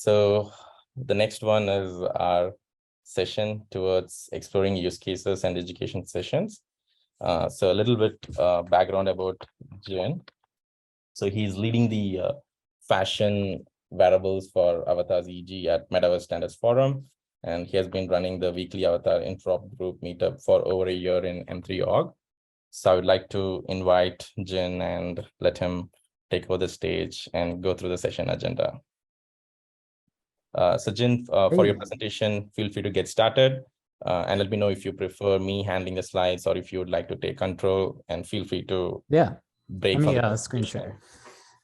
So the next one is our session towards exploring use cases and education sessions. So a little bit background about Jin. So he's leading the fashion wearables for Avatar's EG at Metaverse Standards Forum. And he has been running the weekly Avatar Interoperable Group meetup for over a year in M3org. So I would like to invite Jin and let him take over the stage and go through the session agenda. So Jin, for your presentation, feel free to get started and let me know if you prefer me handling the slides or if you would like to take control, and feel free to break. Let me screen share.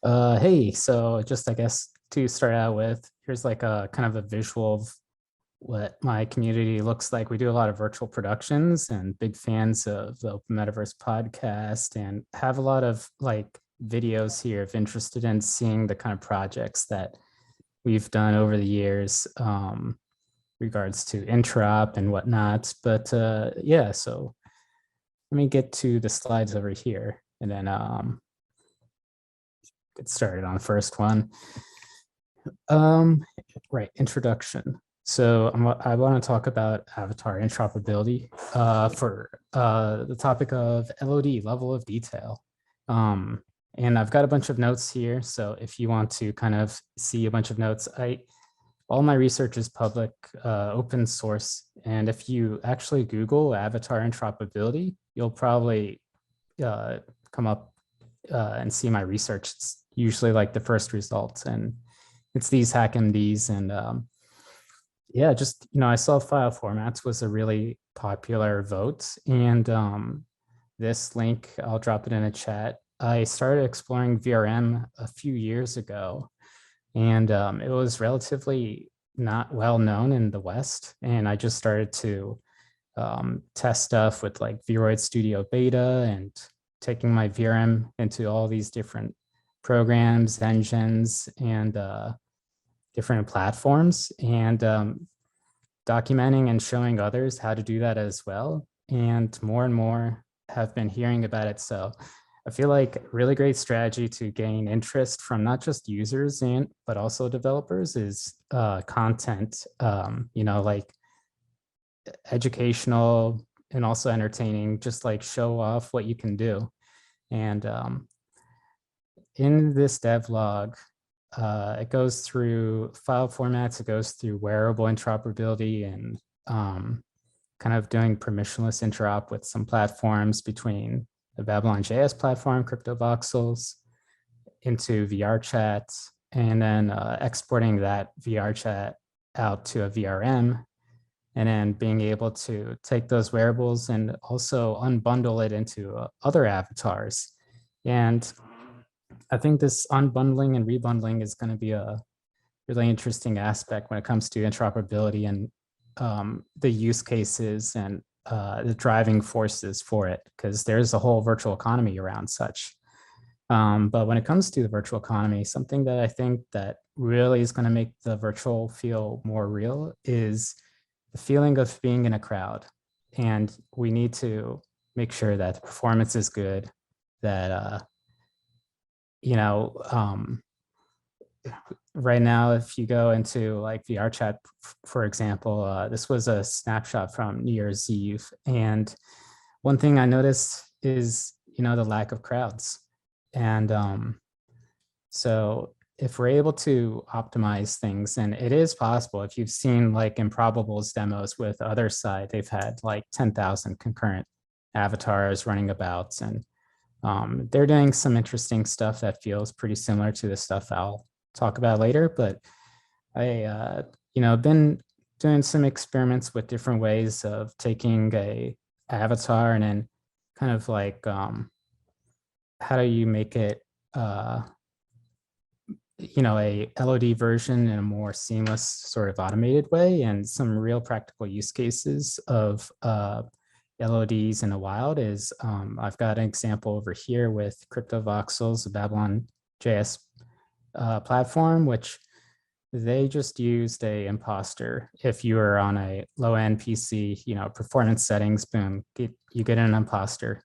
Hey, so just I guess to start out with, here's like a kind of a visual of what my community looks like. We do a lot of virtual productions and big fans of the Open Metaverse podcast, and have a lot of like videos here if interested in seeing the kind of projects that we've done over the years, regards to interop and whatnot. But yeah, so let me get to the slides over here and then get started on the first one. Right, introduction. So I want to talk about Avatar interoperability for the topic of LOD, level of detail. And I've got a bunch of notes here. So if you want to kind of see a bunch of notes, all my research is public, open source. And if you actually Google Avatar interoperability, you'll probably come up and see my research. It's usually like the first results, and it's these HackMDs. And yeah, just, I saw file formats was a really popular vote. And this link, I'll drop it in a chat. I started exploring VRM a few years ago, and it was relatively not well known in the West. And I just started to test stuff with like Vroid Studio Beta and taking my VRM into all these different programs, engines, and different platforms, and documenting and showing others how to do that as well. And more have been hearing about it. So I feel like a really great strategy to gain interest from not just users but also developers is content, like educational and also entertaining, just like show off what you can do. And in this devlog, it goes through file formats, it goes through wearable interoperability, and kind of doing permissionless interop with some platforms between the Babylon.js platform, CryptoVoxels, into VR chat, and then exporting that VR chat out to a VRM, and then being able to take those wearables and also unbundle it into other avatars. And I think this unbundling and rebundling is going to be a really interesting aspect when it comes to interoperability and the use cases and the driving forces for it, because there's a whole virtual economy around such. But when it comes to the virtual economy, something that I think that really is going to make the virtual feel more real is the feeling of being in a crowd. And we need to make sure that the performance is good, that right now, if you go into like VR chat, for example, this was a snapshot from New Year's Eve. And one thing I noticed is, the lack of crowds. And so if we're able to optimize things, and it is possible, if you've seen like Improbable's demos with other side, they've had like 10,000 concurrent avatars running about, and they're doing some interesting stuff that feels pretty similar to the stuff I'll talk about later. But I, been doing some experiments with different ways of taking a avatar and then kind of like, how do you make it, a LOD version in a more seamless sort of automated way, and some real practical use cases of LODs in the wild is, I've got an example over here with CryptoVoxels, a Babylon.js platform, which they just used a imposter. If you are on a low-end PC, performance settings, boom, you get an imposter.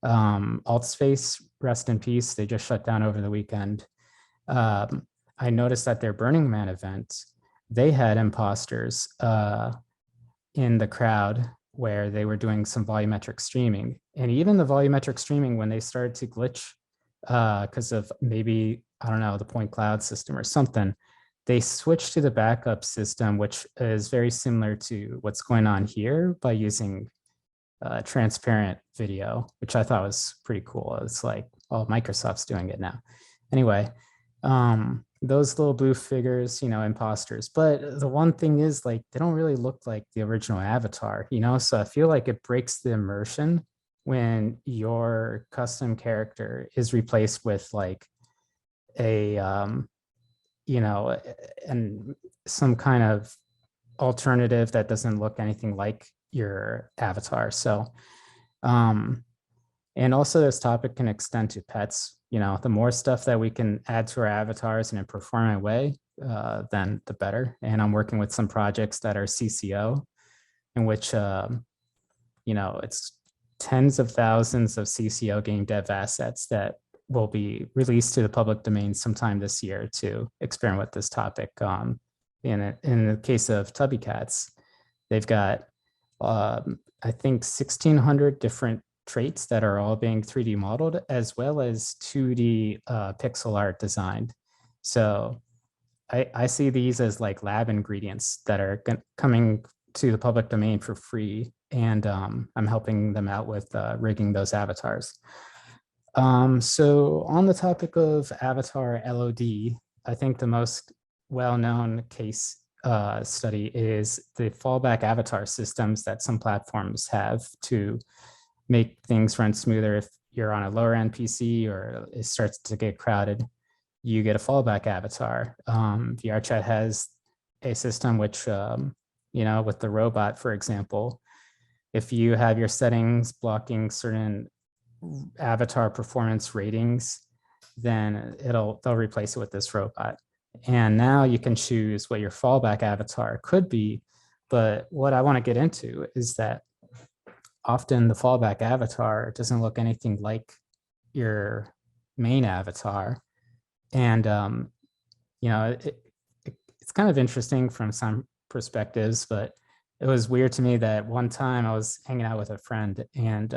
Altspace, rest in peace, they just shut down over the weekend. I noticed at their Burning Man event, they had imposters in the crowd where they were doing some volumetric streaming. And even the volumetric streaming, when they started to glitch because of maybe, I don't know, the point cloud system or something, they switched to the backup system, which is very similar to what's going on here by using transparent video, which I thought was pretty cool. It's like, oh, Microsoft's doing it now. Anyway, those little blue figures, imposters. But the one thing is, like, they don't really look like the original Avatar, so I feel like it breaks the immersion when your custom character is replaced with like a, and some kind of alternative that doesn't look anything like your avatar. So, and also this topic can extend to pets. The more stuff that we can add to our avatars in a performant way, then the better. And I'm working with some projects that are CCO, in which, it's tens of thousands of CCO game dev assets that will be released to the public domain sometime this year to experiment with this topic. In the case of Tubby Cats, they've got, I think, 1,600 different traits that are all being 3D modeled, as well as 2D pixel art designed. So I see these as like lab ingredients that are coming to the public domain for free. And I'm helping them out with rigging those avatars. So on the topic of Avatar LOD, I think the most well-known case study is the fallback avatar systems that some platforms have to make things run smoother. If you're on a lower end PC or it starts to get crowded, you get a fallback avatar. VRChat has a system which, with the robot, for example, if you have your settings blocking certain avatar performance ratings, then they'll replace it with this robot. And now you can choose what your fallback avatar could be. But what I want to get into is that often the fallback avatar doesn't look anything like your main avatar. And, it's kind of interesting from some perspectives, but it was weird to me that one time I was hanging out with a friend, and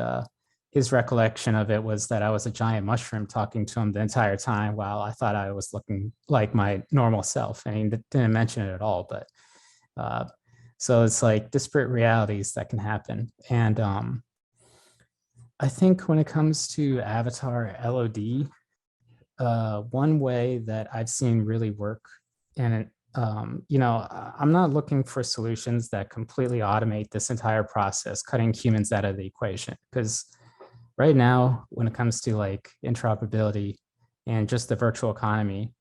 his recollection of it was that I was a giant mushroom talking to him the entire time while I thought I was looking like my normal self. And he didn't mention it at all, but so it's like disparate realities that can happen. And I think when it comes to Avatar LOD, one way that I've seen really work, and I'm not looking for solutions that completely automate this entire process, cutting humans out of the equation, because right now, when it comes to like interoperability and just the virtual economy,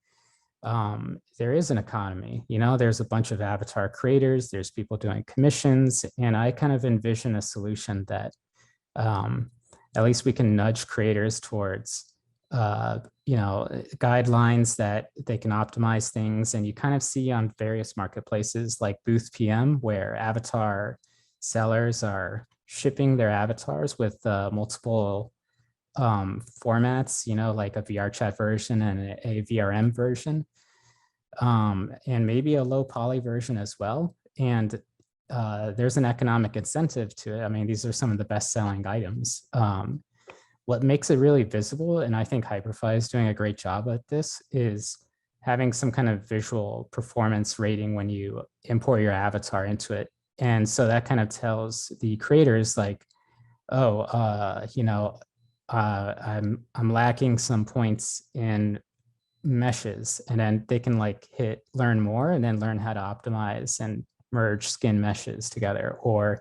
there is an economy. There's a bunch of avatar creators, there's people doing commissions, and I kind of envision a solution that at least we can nudge creators towards guidelines that they can optimize things. And you kind of see on various marketplaces like Booth PM, where avatar sellers are shipping their avatars with multiple formats, like a VRChat version and a VRM version, and maybe a low poly version as well. And there's an economic incentive to it. I mean, these are some of the best selling items. What makes it really visible, and I think Hyperfy is doing a great job at this, is having some kind of visual performance rating when you import your avatar into it. And so that kind of tells the creators like, oh, I'm lacking some points in meshes, and then they can like hit learn more and then learn how to optimize and merge skin meshes together. Or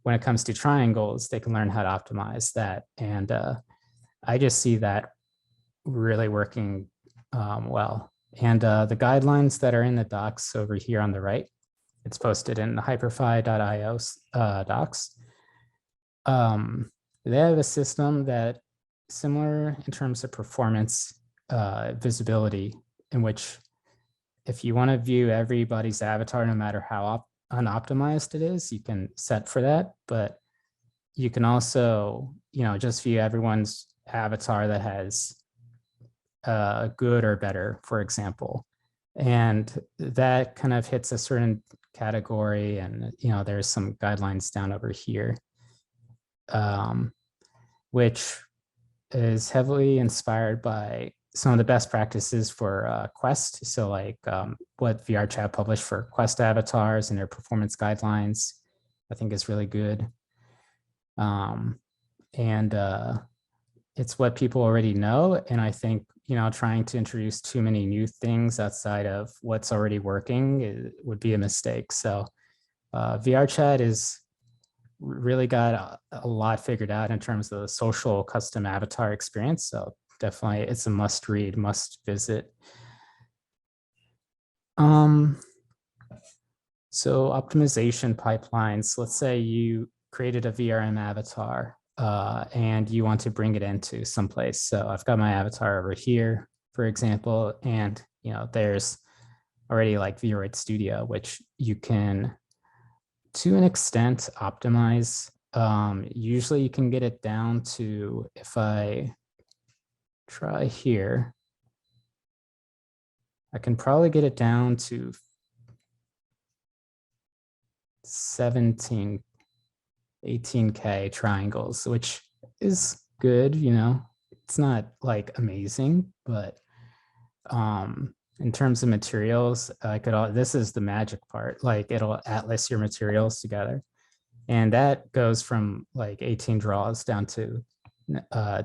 when it comes to triangles, they can learn how to optimize that. And I just see that really working well. And the guidelines that are in the docs over here on the right, it's posted in the hyperfy.io docs. They have a system that similar in terms of performance visibility, in which if you want to view everybody's avatar, no matter how unoptimized it is, you can set for that. But you can also, just view everyone's avatar that has good or better, for example. And that kind of hits a certain category, and there's some guidelines down over here, which is heavily inspired by some of the best practices for Quest. So like what VRChat published for Quest avatars and their performance guidelines, I think is really good. And it's what people already know. And I think, trying to introduce too many new things outside of what's already working would be a mistake. So VRChat is really got a lot figured out in terms of the social custom avatar experience. So definitely it's a must read, must visit. So optimization pipelines, let's say you created a VRM avatar and you want to bring it into someplace. So I've got my avatar over here, for example, and there's already like VRoid Studio, which you can, to an extent, optimize. Usually you can get it down to, if I try here, I can probably get it down to 17, 18K triangles, which is good. It's not like amazing, but in terms of materials, this is the magic part, like it'll atlas your materials together. And that goes from like 18 draws down to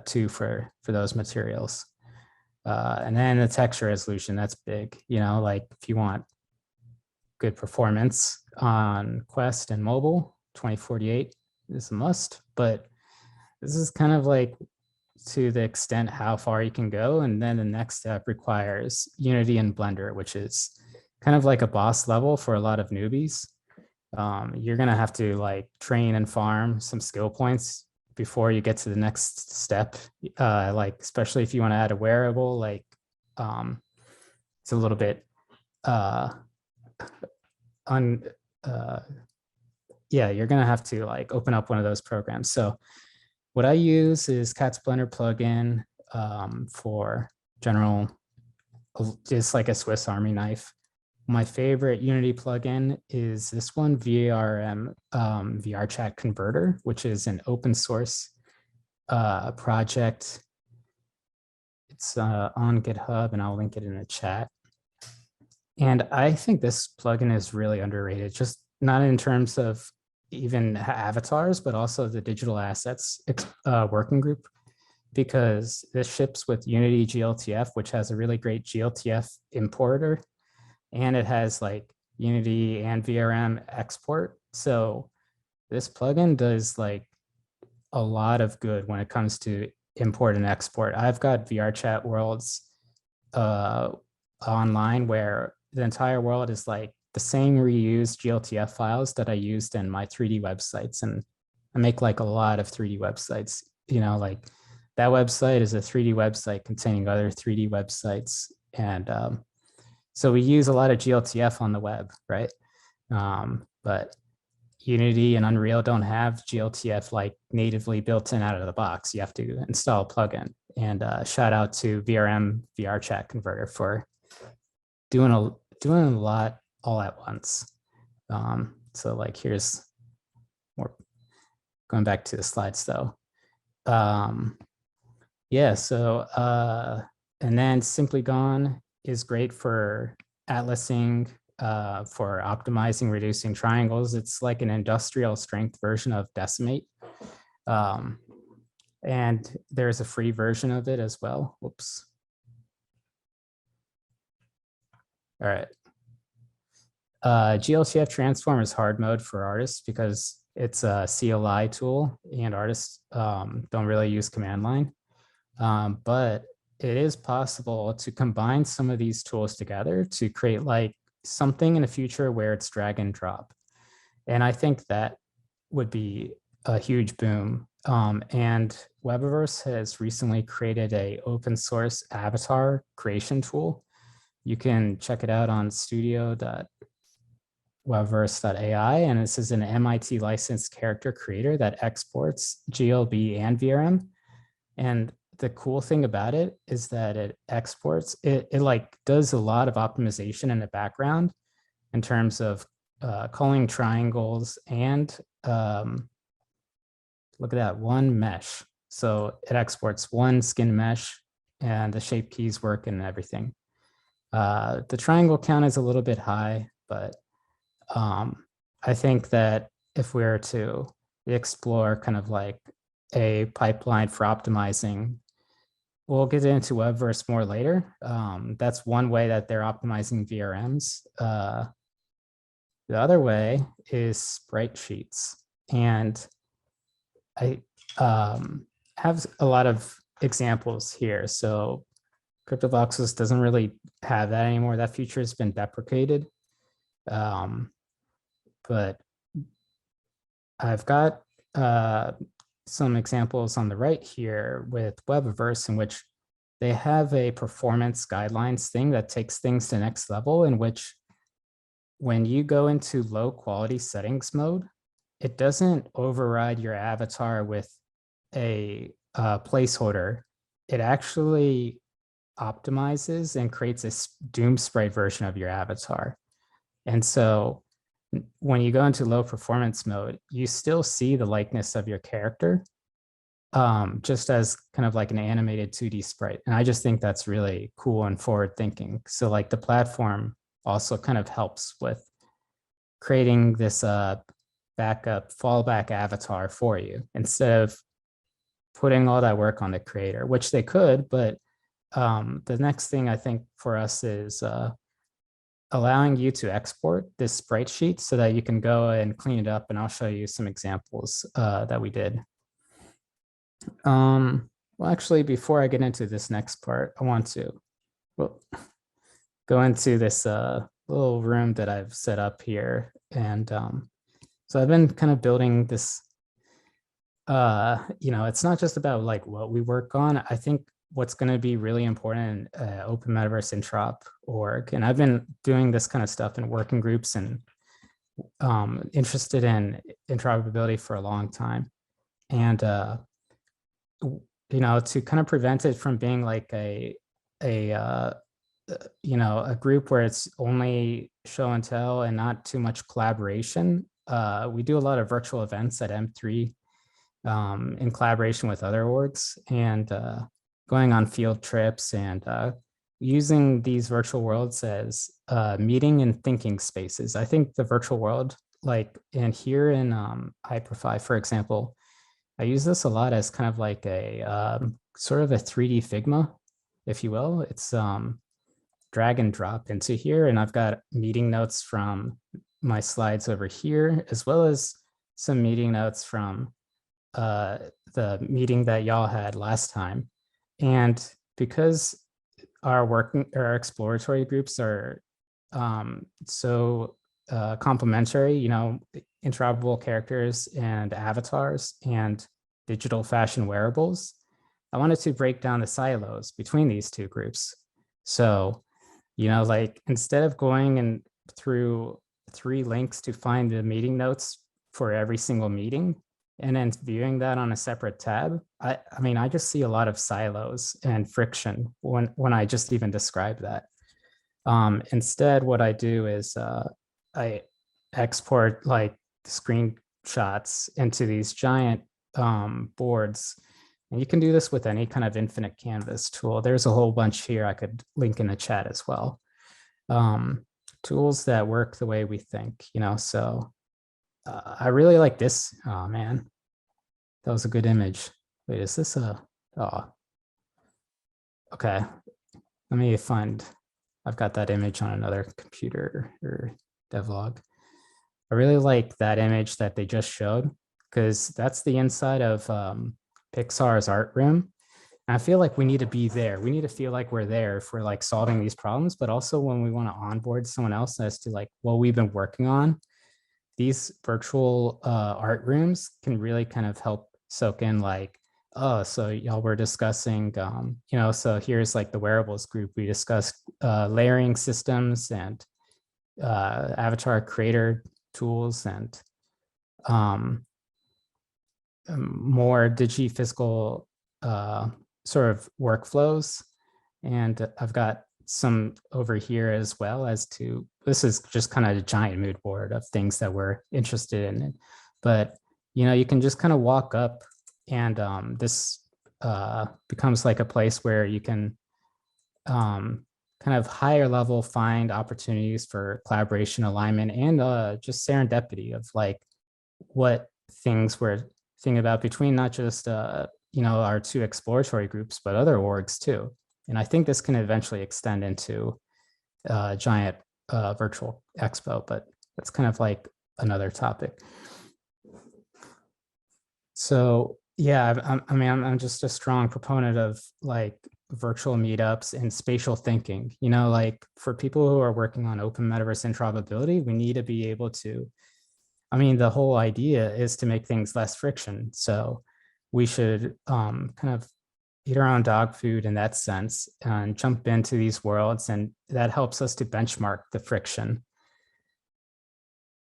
2 for those materials. And then the texture resolution, that's big, like if you want good performance on Quest and mobile, 2048 is a must, but this is kind of like to the extent how far you can go. And then the next step requires Unity and Blender, which is kind of like a boss level for a lot of newbies. You're going to have to like train and farm some skill points before you get to the next step. Like, especially if you want to add a wearable, like it's a little bit you're going to have to like open up one of those programs. So what I use is Cat's Blender plugin for general, just like a Swiss Army knife. My favorite Unity plugin is this one, VRM VRChat Converter, which is an open source project. It's on GitHub, and I'll link it in the chat. And I think this plugin is really underrated, just not in terms of even avatars, but also the digital assets working group, because this ships with Unity GLTF, which has a really great GLTF importer, and it has like Unity and VRM export. So this plugin does like a lot of good when it comes to import and export. I've got VRChat worlds online where the entire world is like the same reused GLTF files that I used in my 3D websites. And I make like a lot of 3D websites, like that website is a 3D website containing other 3D websites. And so we use a lot of GLTF on the web, right? But Unity and Unreal don't have GLTF like natively built in out of the box. You have to install a plugin. And shout out to VRM VRChat Converter for doing a lot all at once. So like here's more, going back to the slides though. Yeah, so and then Simply Gone is great for atlasing, for optimizing, reducing triangles. It's like an industrial strength version of Decimate. And there's a free version of it as well. Whoops. All right. GLTF Transform is hard mode for artists because it's a CLI tool and artists don't really use command line. But it is possible to combine some of these tools together to create like something in the future where it's drag and drop. And I think that would be a huge boom. And Webiverse has recently created a open source avatar creation tool. You can check it out on studio.webiverse.ai. And this is an MIT licensed character creator that exports GLB and VRM. And the cool thing about it is that it exports, it like does a lot of optimization in the background in terms of calling triangles and look at that, one mesh. So it exports one skin mesh and the shape keys work and everything. The triangle count is a little bit high, but I think that if we were to explore kind of like a pipeline for optimizing, we'll get into Webverse more later. That's one way that they're optimizing VRMs. The other way is sprite sheets. And I have a lot of examples here. So CryptoVoxels doesn't really have that anymore. That feature has been deprecated. But I've got some examples on the right here with Webverse in which they have a performance guidelines thing that takes things to the next level, in which when you go into low quality settings mode, it doesn't override your avatar with a placeholder. It actually optimizes and creates a doom sprite version of your avatar. And so when you go into low performance mode, you still see the likeness of your character, just as kind of like an animated 2D sprite. And I just think that's really cool and forward thinking. So like the platform also kind of helps with creating this backup fallback avatar for you instead of putting all that work on the creator, which they could. But the next thing I think for us is allowing you to export this sprite sheet so that you can go and clean it up. And I'll show you some examples that we did. Well, actually, before I get into this next part, I want to go into this little room that I've set up here. And so I've been kind of building this, it's not just about like what we work on. I think what's going to be really important in Open Metaverse Interop org. And I've been doing this kind of stuff in working groups and interested in interoperability for a long time. And, to kind of prevent it from being like a group where it's only show and tell and not too much collaboration. We do a lot of virtual events at M3 in collaboration with other orgs, and going on field trips and using these virtual worlds as meeting and thinking spaces. I think the virtual world, like in here in Hyperfy, for example, I use this a lot as kind of like a sort of a 3D Figma, if you will. It's drag and drop into here, and I've got meeting notes from my slides over here, as well as some meeting notes from the meeting that y'all had last time. And because our exploratory groups are so complementary, interoperable characters and avatars and digital fashion wearables, I wanted to break down the silos between these two groups. So, like instead of going and through 3 links to find the meeting notes for every single meeting and then viewing that on a separate tab, I mean, I just see a lot of silos and friction when I just even describe that. Instead, what I do is I export like screenshots into these giant boards. And you can do this with any kind of infinite canvas tool. There's a whole bunch here I could link in the chat as well. Tools that work the way we think, so I really like this. Oh man, that was a good image. Wait, is this okay. Let me find, I've got that image on another computer or devlog. I really like that image that they just showed because that's the inside of Pixar's art room. And I feel like we need to be there. We need to feel like we're there if we're like solving these problems, but also when we want to onboard someone else as to like what we've been working on, these virtual art rooms can really kind of help soak in like, oh, so y'all were discussing, so here's like the wearables group. We discussed layering systems and avatar creator tools and more digiphysical sort of workflows. And I've got some over here as well as to, this is just kind of a giant mood board of things that we're interested in. But, you know, you can just kind of walk up and this becomes like a place where you can kind of higher level find opportunities for collaboration, alignment, and just serendipity of like what things we're thinking about between not just you know, our two exploratory groups, but other orgs too. And I think this can eventually extend into a giant virtual expo, but that's kind of like another topic. So yeah, I mean, I'm just a strong proponent of like virtual meetups and spatial thinking. You know, like for people who are working on open metaverse interoperability, we need to be able to, I mean, the whole idea is to make things less friction. So we should kind of eat our own dog food in that sense and jump into these worlds. And that helps us to benchmark the friction.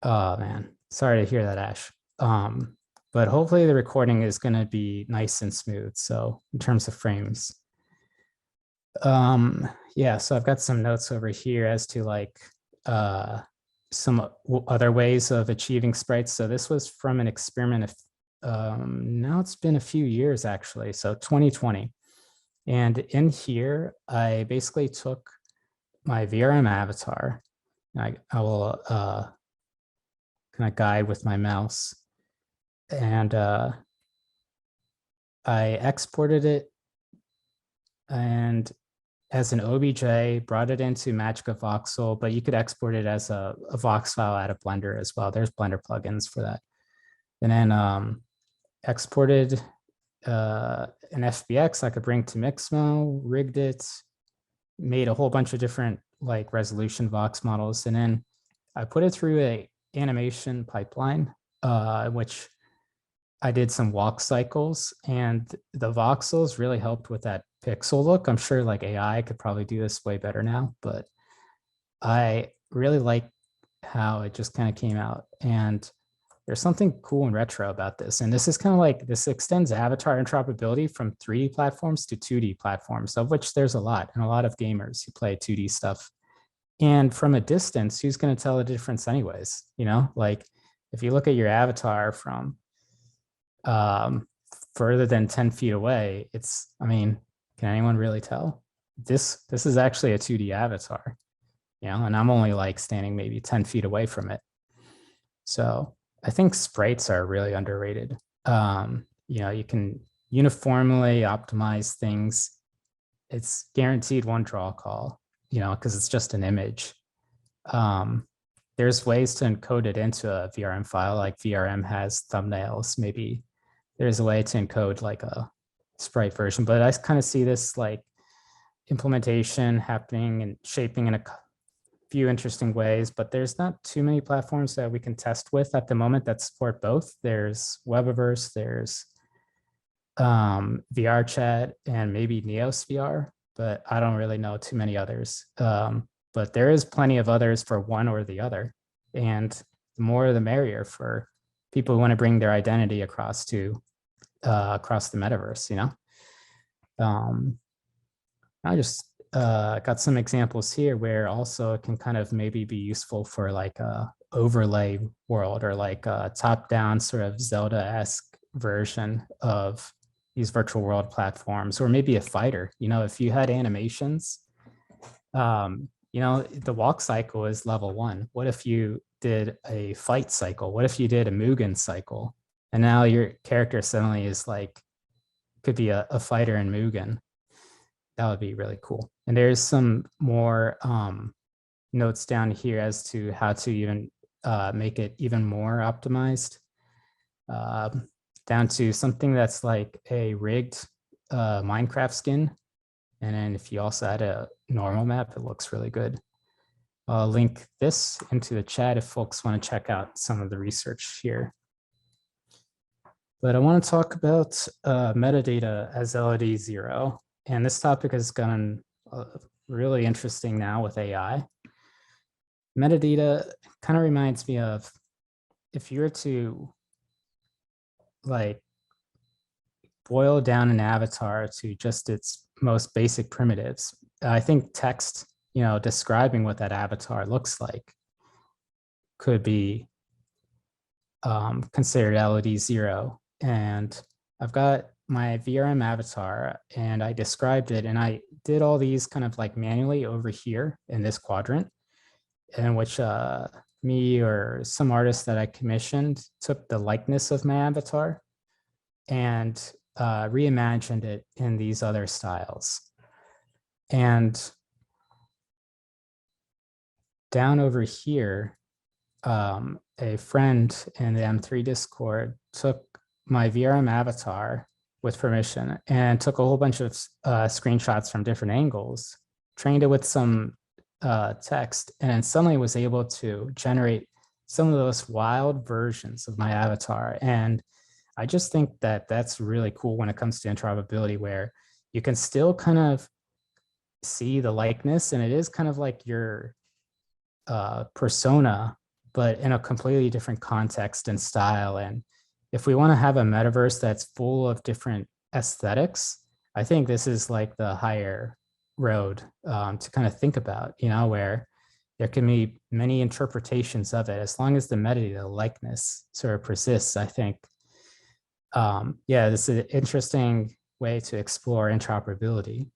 Oh man, sorry to hear that, Ash. But hopefully the recording is going to be nice and smooth. So in terms of frames. Yeah, so I've got some notes over here as to like some other ways of achieving sprites. So this was from an experiment of, now it's been a few years actually, so 2020. And in here, I basically took my VRM avatar. And I will kind of guide with my mouse. And I exported it and as an OBJ, brought it into Magic of Voxel, but you could export it as a Vox file out of Blender as well. There's Blender plugins for that. And then exported an FBX I could bring to Mixmo, rigged it, made a whole bunch of different like resolution Vox models. And then I put it through a animation pipeline, which I did some walk cycles, and the voxels really helped with that pixel look. I'm sure like AI could probably do this way better now, but I really like how it just kind of came out. And there's something cool and retro about this. And this is kind of like, this extends avatar interoperability from 3D platforms to 2D platforms, of which there's a lot, and a lot of gamers who play 2D stuff. And from a distance, who's going to tell the difference anyways? You know, like if you look at your avatar from further than 10 feet away, it's, I mean, can anyone really tell? This is actually a 2D avatar, you know, and I'm only like standing maybe 10 feet away from it. So I think sprites are really underrated. You know, you can uniformly optimize things. It's guaranteed one draw call, you know, because it's just an image. There's ways to encode it into a VRM file, like VRM has thumbnails. Maybe there's a way to encode like a sprite version, but I kind of see this like implementation happening and shaping in a few interesting ways, but there's not too many platforms that we can test with at the moment that support both. There's Webaverse, there's VR chat, and maybe Neos VR, but I don't really know too many others. But there is plenty of others for one or the other. And the more the merrier for people who want to bring their identity across to across the metaverse, you know. I just got some examples here where also it can kind of maybe be useful for like a overlay world, or like a top-down sort of Zelda-esque version of these virtual world platforms, or maybe a fighter. You know, if you had animations, you know, the walk cycle is level 1. What if you did a fight cycle? What if you did a Mugen cycle? And now your character suddenly is like, could be a fighter in Mugen. That would be really cool. And there's some more notes down here as to how to even make it even more optimized, down to something that's like a rigged Minecraft skin. And then if you also add a normal map, it looks really good. I'll link this into the chat if folks want to check out some of the research here. But I want to talk about metadata as LOD 0. And this topic has gotten really interesting now with AI. Metadata kind of reminds me of, if you were to like boil down an avatar to just its most basic primitives, I think text, describing what that avatar looks like could be considered LOD 0. And I've got my VRM avatar and I described it, and I did all these kind of like manually over here in this quadrant, in which me or some artist that I commissioned took the likeness of my avatar and reimagined it in these other styles. And down over here, a friend in the M3 Discord took my VRM avatar with permission and took a whole bunch of screenshots from different angles, trained it with some text, and then suddenly was able to generate some of those wild versions of my avatar. And I just think that that's really cool when it comes to interoperability, where you can still kind of see the likeness, and it is kind of like your persona, but in a completely different context and style. And if we want to have a metaverse that's full of different aesthetics, I think this is like the higher road to kind of think about, where there can be many interpretations of it as long as the metadata, the likeness sort of persists. I think, this is an interesting way to explore interoperability.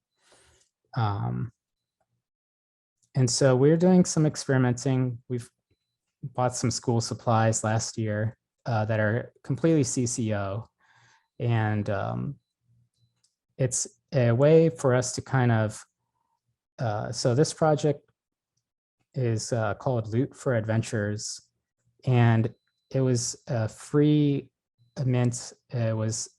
And so we're doing some experimenting. We've bought some school supplies last year that are completely CCO. And it's a way for us to kind of, so this project is called Loot for Adventures. And it was a free mint. It was,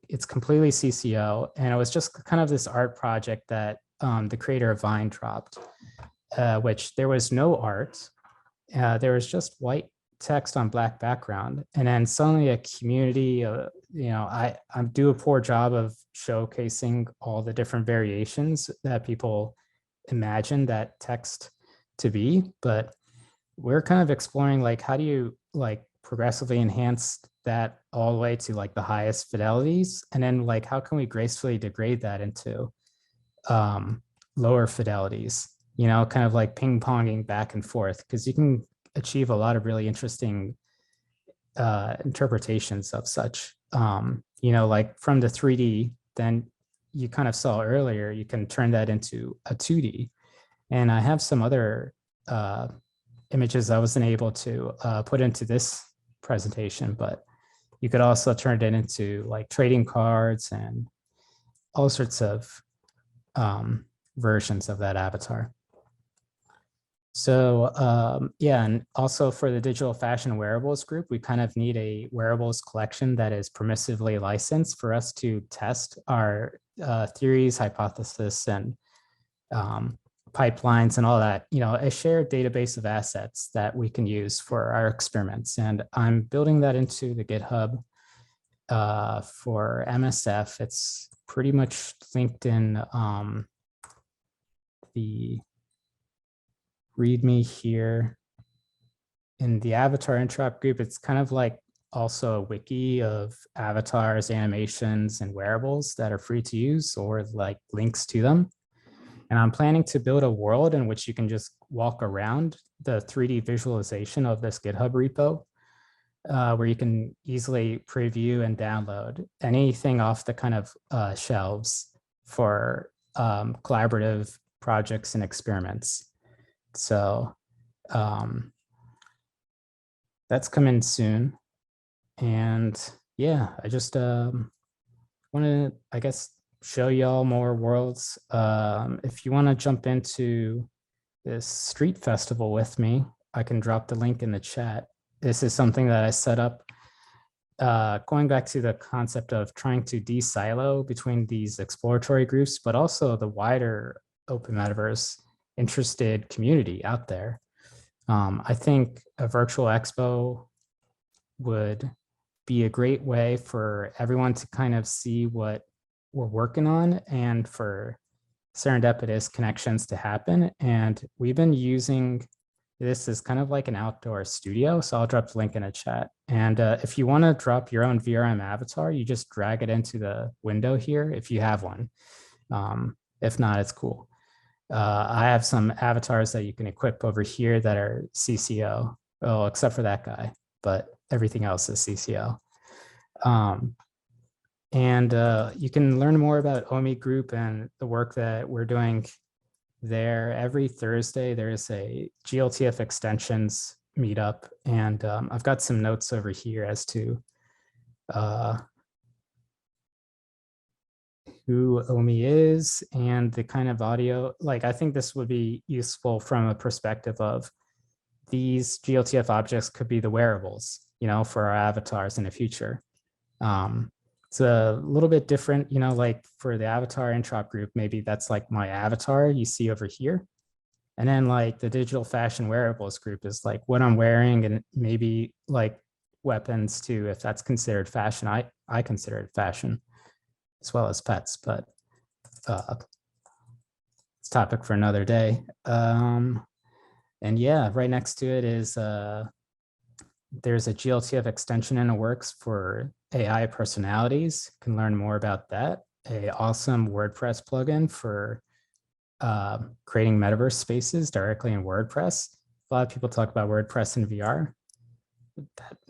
it's completely CCO. And it was just kind of this art project that the creator of Vine dropped, which there was no art. There was just white text on black background. And then suddenly a community, I do a poor job of showcasing all the different variations that people imagine that text to be, but we're kind of exploring like, how do you like progressively enhance that all the way to like the highest fidelities? And then like, how can we gracefully degrade that into lower fidelities, kind of like ping ponging back and forth, because you can achieve a lot of really interesting interpretations of such, like from the 3D, then you kind of saw earlier, you can turn that into a 2D. And I have some other images I wasn't able to put into this presentation, but you could also turn it into like trading cards and all sorts of versions of that avatar. So and also for the digital fashion wearables group, we kind of need a wearables collection that is permissively licensed for us to test our theories, hypothesis, and pipelines and all that, a shared database of assets that we can use for our experiments. And I'm building that into the GitHub for MSF. It's pretty much linked in the README here. In the Avatar Interop group, it's kind of like also a wiki of avatars, animations, and wearables that are free to use, or like links to them. And I'm planning to build a world in which you can just walk around the 3D visualization of this GitHub repo, where you can easily preview and download anything off the kind of shelves for collaborative projects and experiments. So that's coming soon. And yeah, I just want to, I guess, show y'all more worlds. If you want to jump into this street festival with me, I can drop the link in the chat. This is something that I set up going back to the concept of trying to de-silo between these exploratory groups, but also the wider open metaverse interested community out there. I think a virtual expo would be a great way for everyone to kind of see what we're working on and for serendipitous connections to happen. And we've been using this is kind of like an outdoor studio. So I'll drop the link in a chat. And if you want to drop your own VRM avatar, you just drag it into the window here if you have one. If not, it's cool. I have some avatars that you can equip over here that are CCO, well, except for that guy, but everything else is CCO. And you can learn more about OMI Group and the work that we're doing there. Every Thursday, there's a GLTF extensions meetup, and I've got some notes over here as to who OMI is and the kind of audio. Like, I think this would be useful from a perspective of these GLTF objects could be the wearables, for our avatars in the future. It's a little bit different, like for the Avatar Interop group, maybe that's like my avatar you see over here. And then like the digital fashion wearables group is like what I'm wearing, and maybe like weapons too, if that's considered fashion. I consider it fashion as well as pets, but it's a topic for another day. And yeah, right next to it is there's a GLTF extension in the works for AI personalities. You can learn more about that. A awesome WordPress plugin for creating metaverse spaces directly in WordPress. A lot of people talk about WordPress in VR.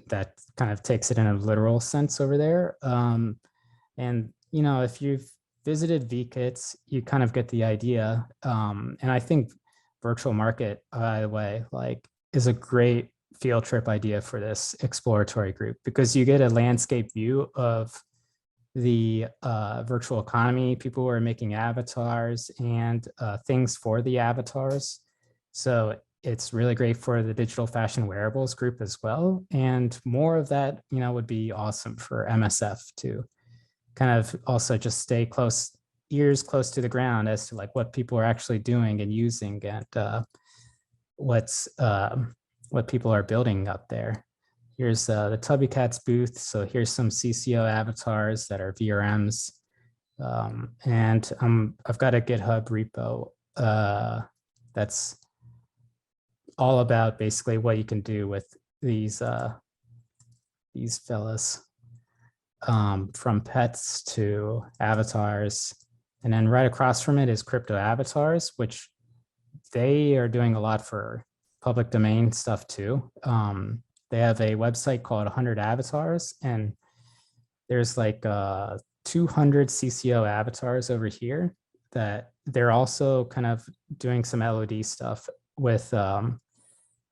That kind of takes it in a literal sense over there. And if you've visited VKits, you kind of get the idea. And I think Virtual Market, by the way, is a great field trip idea for this exploratory group, because you get a landscape view of the virtual economy, people who are making avatars and things for the avatars. So it's really great for the digital fashion wearables group as well. And more of that, would be awesome for MSF to kind of also just stay ears close to the ground as to like what people are actually doing and using, and what people are building up there. Here's the Tubby Cats booth. So here's some CCO avatars that are VRMs. And I've got a GitHub repo that's all about basically what you can do with these fellas, from pets to avatars. And then right across from it is crypto avatars, which they are doing a lot for public domain stuff too. They have a website called 100 Avatars, and there's like 200 CCO avatars over here that they're also kind of doing some LOD stuff with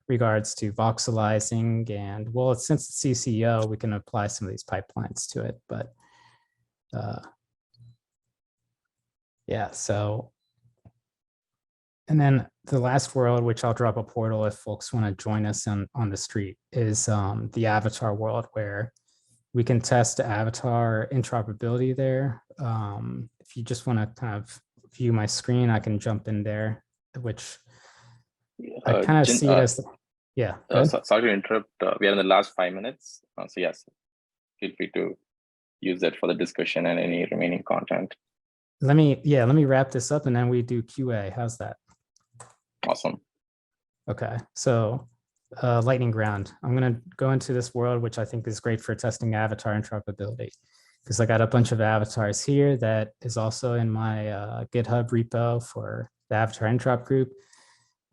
regards to voxelizing. And well, since it's CCO, we can apply some of these pipelines to it. But yeah, so. And then the last world, which I'll drop a portal if folks want to join us on the street, is the avatar world, where we can test avatar interoperability there. If you just want to kind of view my screen, I can jump in there, which I kind of see it as, yeah. Sorry to interrupt. We are in the last 5 minutes. So yes, feel free to use that for the discussion and any remaining content. Let me wrap this up and then we do QA. How's that? Awesome. Okay, so lightning round. I'm going to go into this world, which I think is great for testing avatar interoperability, because I got a bunch of avatars here that is also in my GitHub repo for the Avatar Interop group.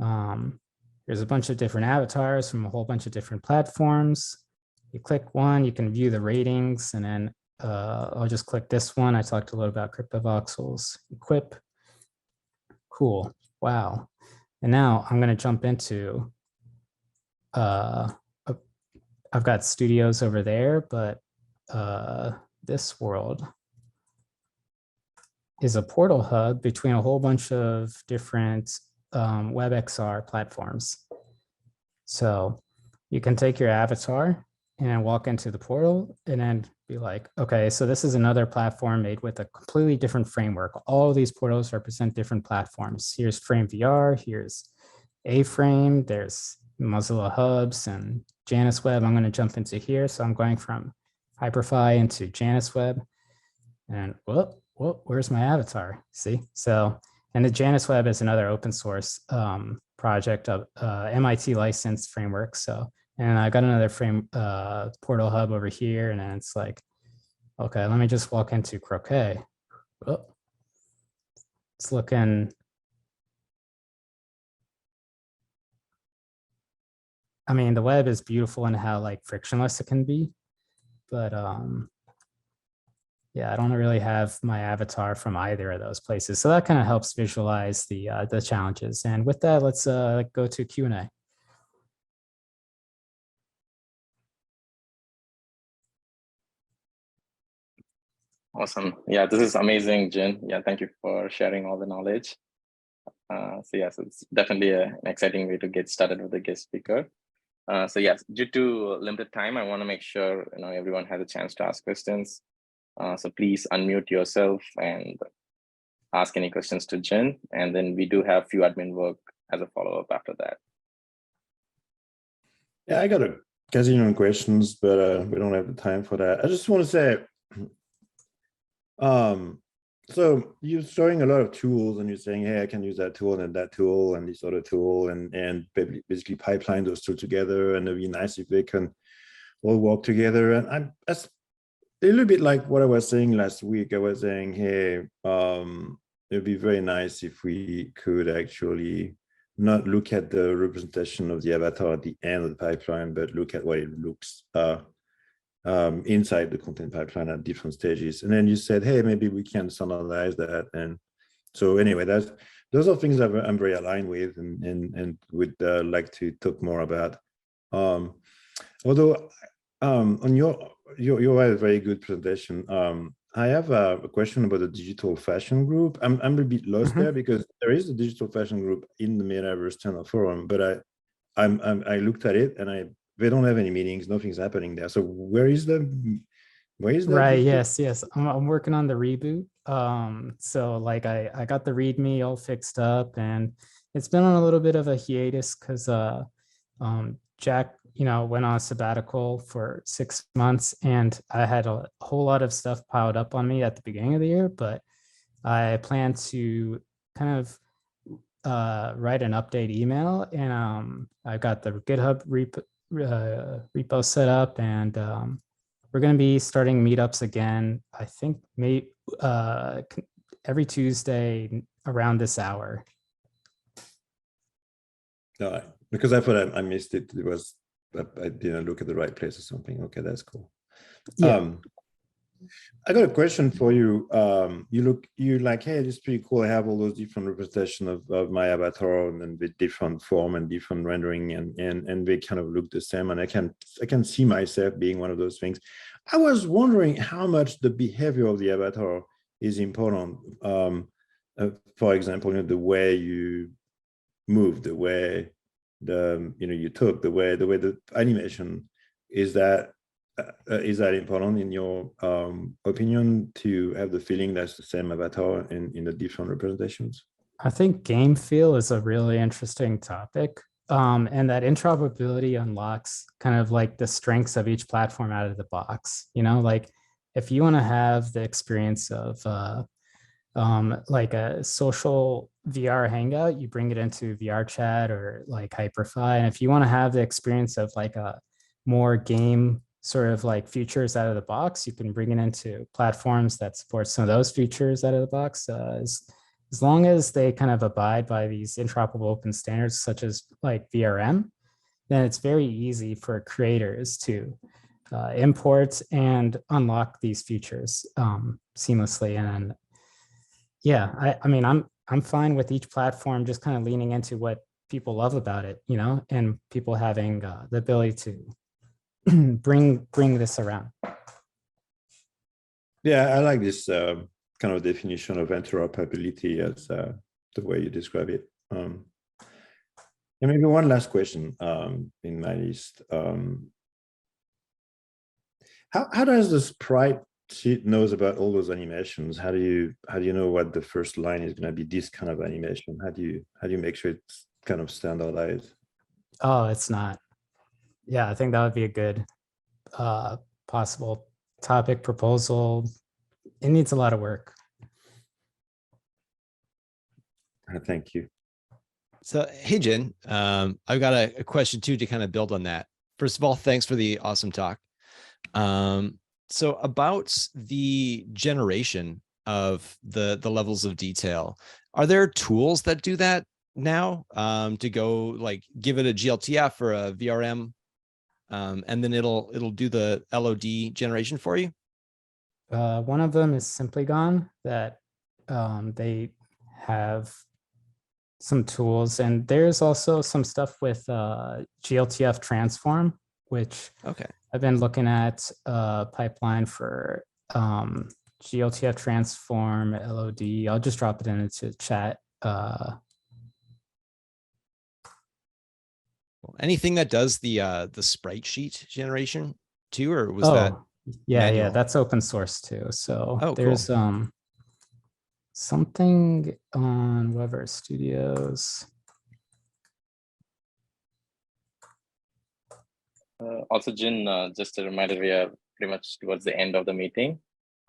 There's a bunch of different avatars from a whole bunch of different platforms. You click one, you can view the ratings, and then I'll just click this one. I talked a little about CryptoVoxels. Equip. Cool. Wow. And now I'm going to jump into, I've got studios over there, but this world is a portal hub between a whole bunch of different WebXR platforms. So you can take your avatar and walk into the portal and then be like, okay, so this is another platform made with a completely different framework. All of these portals represent different platforms. Here's Frame VR, here's A-Frame, there's Mozilla Hubs and Janus Web. I'm going to jump into here. So I'm going from Hyperfy into Janus Web. And whoop, where's my avatar? See? So, and the Janus Web is another open source project of MIT licensed framework. So, and I got another portal hub over here, and then it's like, okay, let me just walk into Croquet. Oh, it's looking. I mean, the web is beautiful and how like frictionless it can be, but yeah, I don't really have my avatar from either of those places. So that kind of helps visualize the challenges. And with that, let's go to Q&A. Awesome. Yeah, this is amazing, Jin. Yeah, thank you for sharing all the knowledge. So yes, it's definitely an exciting way to get started with the guest speaker. So yes, due to limited time, I want to make sure everyone has a chance to ask questions. So please unmute yourself and ask any questions to Jin, and then we do have few admin work as a follow-up after that. Yeah, I got a gazillion questions, but we don't have the time for that. I just want to say, so you're showing a lot of tools and you're saying, hey, I can use that tool and that tool and this other tool and basically pipeline those two together, and it'd be nice if they can all work together. And that's a little bit like what I was saying last week. I was saying, hey, it'd be very nice if we could actually not look at the representation of the avatar at the end of the pipeline, but look at what it looks inside the content pipeline at different stages. And then you said, hey, maybe we can standardize that. And so anyway, those are things that I'm very aligned with and would like to talk more about. Although on you had a very good presentation. I have a question about the digital fashion group. I'm a bit lost there, because there is a digital fashion group in the Metaverse Channel Forum, but I looked at it and they don't have any meetings, nothing's happening there. So where is that? Right, yes. I'm working on the reboot. So like I got the README all fixed up, and it's been on a little bit of a hiatus because Jack, went on a sabbatical for 6 months, and I had a whole lot of stuff piled up on me at the beginning of the year, but I plan to kind of write an update email, and I got the GitHub repo set up, and we're going to be starting meetups again. I think maybe every Tuesday around this hour. No, because I thought I missed it. It was I didn't look at the right place or something. Okay, that's cool. Yeah. I got a question for you. You're like, hey, this is pretty cool. I have all those different representations of my avatar and with different form and different rendering, and they kind of look the same. And I can see myself being one of those things. I was wondering how much the behavior of the avatar is important. For example, the way you move, the way you talk, the way the animation is that important in your opinion, to have the feeling that's the same avatar in the different representations? I think game feel is a really interesting topic. And that interoperability unlocks kind of like the strengths of each platform out of the box. Like if you want to have the experience of like a social VR hangout, you bring it into VR chat or like Hyperfy. And if you want to have the experience of like a more game sort of like features out of the box, you can bring it into platforms that support some of those features out of the box. As long as they kind of abide by these interoperable open standards, such as like VRM, then it's very easy for creators to import and unlock these features seamlessly. And yeah, I mean, I'm fine with each platform just kind of leaning into what people love about it, and people having the ability to bring this around. Yeah, I like this kind of definition of interoperability as the way you describe it. And maybe one last question in my list. How does the sprite sheet knows about all those animations? How do you know what the first line is going to be this kind of animation? How do you make sure it's kind of standardized? Oh, it's not. Yeah, I think that would be a good possible topic proposal. It needs a lot of work. Thank you. So, hey, Jin, I've got a question too to kind of build on that. First of all, thanks for the awesome talk. So about the generation of the levels of detail, are there tools that do that now to go like give it a GLTF or a VRM, and then it'll do the LOD generation for you? One of them is Simply Gone, that they have some tools, and there's also some stuff with GLTF transform, which Okay. I've been looking at a pipeline for GLTF transform LOD. I'll just drop it into chat. Anything that does the sprite sheet generation too, or was that? Yeah, manual? that's open source too. So Oh, there's cool. something on Weber Studios. Also, Jin, just a reminder, we are pretty much towards the end of the meeting.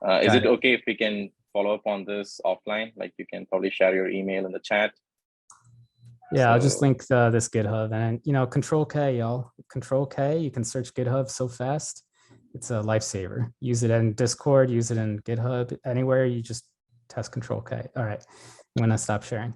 Is Got it it. okay if we can follow up on this offline? Like you can probably share your email in the chat. Yeah, I'll just So- link this GitHub, and Control K, y'all. Control K, you can search GitHub so fast. It's a lifesaver. Use it in Discord, use it in GitHub, anywhere you just test Control K. All right, I'm gonna stop sharing.